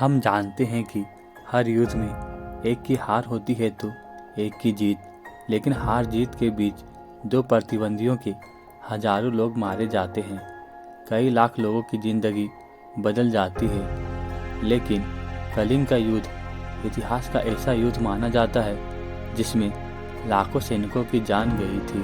हम जानते हैं कि हर युद्ध में एक की हार होती है तो एक की जीत, लेकिन हार जीत के बीच दो प्रतिद्वंदियों के हजारों लोग मारे जाते हैं। कई लाख लोगों की जिंदगी बदल जाती है। लेकिन कलिंग का युद्ध इतिहास का ऐसा युद्ध माना जाता है जिसमें लाखों सैनिकों की जान गई थी।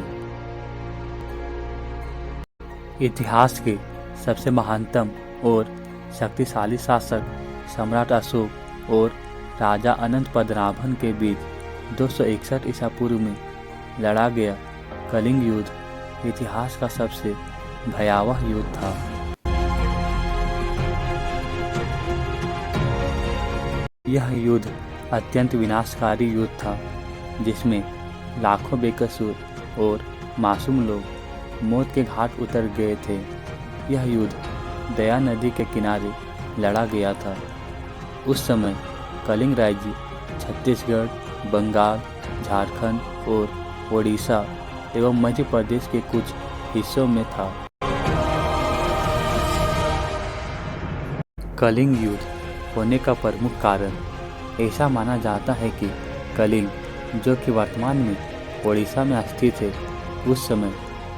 इतिहास के सबसे महानतम और शक्तिशाली शासक सम्राट अशोक और राजा अनंत पद्मनाभन के बीच 261 ईसा पूर्व में लड़ा गया कलिंग युद्ध इतिहास का सबसे भयावह युद्ध था। यह युद्ध अत्यंत विनाशकारी युद्ध था जिसमें लाखों बेकसूर और मासूम लोग मौत के घाट उतर गए थे। यह युद्ध दया नदी के किनारे लड़ा गया था। उस समय कलिंग राज्य छत्तीसगढ़, बंगाल, झारखंड और ओडिशा एवं मध्य प्रदेश के कुछ हिस्सों में था। कलिंग युद्ध होने का प्रमुख कारण ऐसा माना जाता है कि कलिंग, जो कि वर्तमान में ओडिशा में स्थित है, उस समय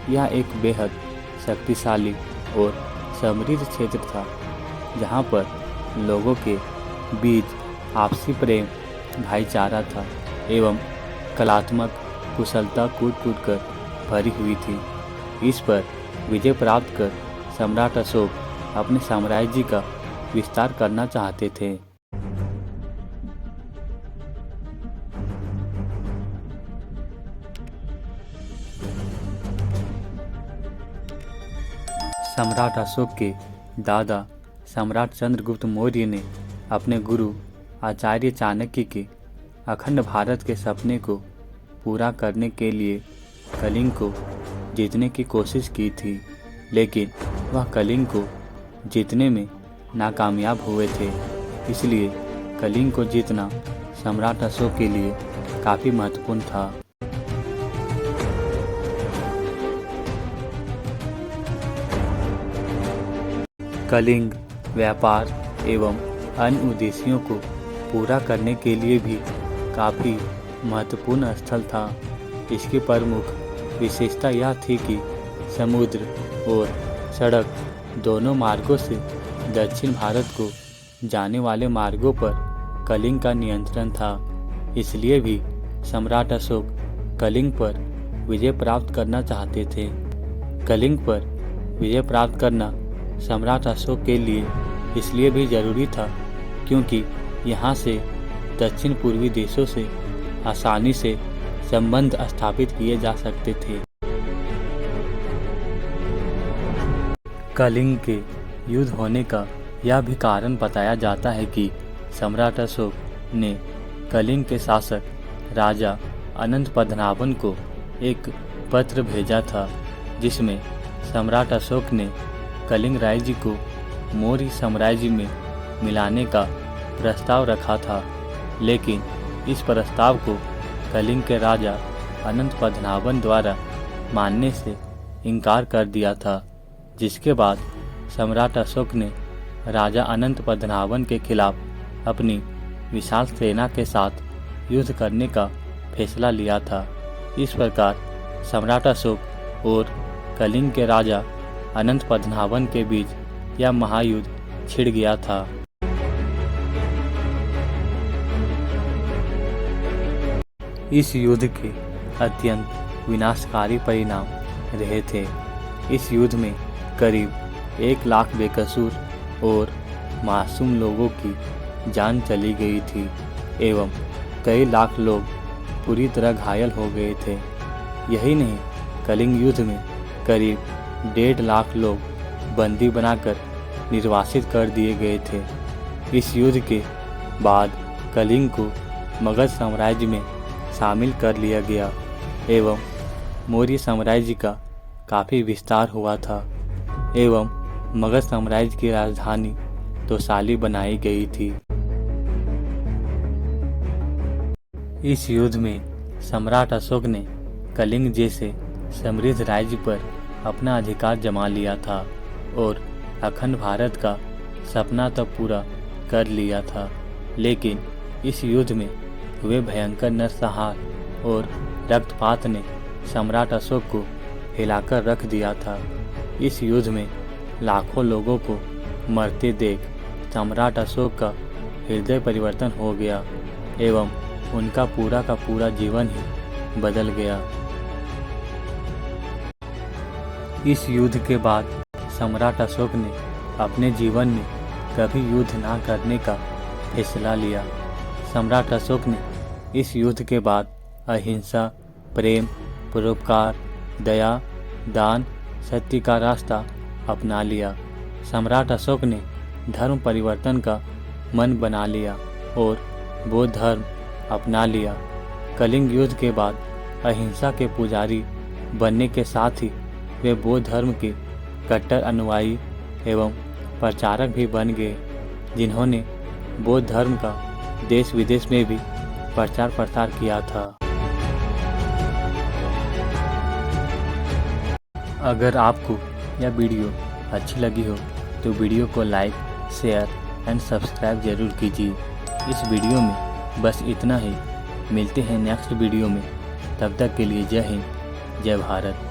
यह एक बेहद शक्तिशाली और समृद्ध क्षेत्र था जहां पर लोगों के बीच आपसी प्रेम, भाईचारा था एवं कलात्मक कुशलता कूट कर भरी हुई थी। इस पर विजय प्राप्त कर सम्राट अशोक अपने साम्राज्य का विस्तार करना चाहते थे। सम्राट अशोक के दादा सम्राट चंद्रगुप्त मौर्य ने अपने गुरु आचार्य चाणक्य के अखंड भारत के सपने को पूरा करने के लिए कलिंग को जीतने की कोशिश की थी, लेकिन वह कलिंग को जीतने में नाकामयाब हुए थे। इसलिए कलिंग को जीतना सम्राट अशोक के लिए काफ़ी महत्वपूर्ण था। कलिंग व्यापार एवं अन्य उद्देश्यों को पूरा करने के लिए भी काफ़ी महत्वपूर्ण स्थल था। इसकी प्रमुख विशेषता यह थी कि समुद्र और सड़क दोनों मार्गों से दक्षिण भारत को जाने वाले मार्गों पर कलिंग का नियंत्रण था। इसलिए भी सम्राट अशोक कलिंग पर विजय प्राप्त करना चाहते थे। कलिंग पर विजय प्राप्त करना सम्राट अशोक के लिए इसलिए भी जरूरी था क्योंकि यहाँ से दक्षिण पूर्वी देशों से आसानी से संबंध स्थापित किए जा सकते थे। कलिंग के युद्ध होने का यह भी कारण बताया जाता है कि सम्राट अशोक ने कलिंग के शासक राजा अनंत पद्मनाभन को एक पत्र भेजा था जिसमें सम्राट अशोक ने कलिंग राज्य को मौर्य साम्राज्य में मिलाने का प्रस्ताव रखा था, लेकिन इस प्रस्ताव को कलिंग के राजा अनंत पद्मनाभन द्वारा मानने से इनकार कर दिया था, जिसके बाद सम्राट अशोक ने राजा अनंत पद्मनाभन के खिलाफ अपनी विशाल सेना के साथ युद्ध करने का फैसला लिया था। इस प्रकार सम्राट अशोक और कलिंग के राजा अनंत पद्मनाभन के बीच यह महायुद्ध छिड़ गया था। इस युद्ध के अत्यंत विनाशकारी परिणाम रहे थे। इस युद्ध में करीब 1 लाख बेकसूर और मासूम लोगों की जान चली गई थी एवं कई लाख लोग पूरी तरह घायल हो गए थे। यही नहीं, कलिंग युद्ध में करीब 1.5 लाख लोग बंदी बनाकर निर्वासित कर दिए गए थे। इस युद्ध के बाद कलिंग को मगध साम्राज्य में शामिल कर लिया गया एवं मौर्य साम्राज्य का काफ़ी विस्तार हुआ था एवं मगध साम्राज्य की राजधानी तोसाली बनाई गई थी। इस युद्ध में सम्राट अशोक ने कलिंग जैसे समृद्ध राज्य पर अपना अधिकार जमा लिया था और अखंड भारत का सपना तब पूरा कर लिया था, लेकिन इस युद्ध में हुए भयंकर नरसंहार और रक्तपात ने सम्राट अशोक को हिलाकर रख दिया था। इस युद्ध में लाखों लोगों को मरते देख सम्राट अशोक का हृदय परिवर्तन हो गया एवं उनका पूरा का पूरा जीवन ही बदल गया। इस युद्ध के बाद सम्राट अशोक ने अपने जीवन में कभी युद्ध ना करने का फैसला लिया। सम्राट अशोक ने इस युद्ध के बाद अहिंसा, प्रेम, परोपकार, दया, दान, सत्य का रास्ता अपना लिया। सम्राट अशोक ने धर्म परिवर्तन का मन बना लिया और बौद्ध धर्म अपना लिया। कलिंग युद्ध के बाद अहिंसा के पुजारी बनने के साथ ही वे बौद्ध धर्म के कट्टर अनुयायी एवं प्रचारक भी बन गए, जिन्होंने बौद्ध धर्म का देश विदेश में भी प्रचार प्रसार किया था। अगर आपको यह वीडियो अच्छी लगी हो तो वीडियो को लाइक, शेयर एंड सब्सक्राइब जरूर कीजिए। इस वीडियो में बस इतना ही। मिलते हैं नेक्स्ट वीडियो में। तब तक के लिए जय हिंद, जय भारत।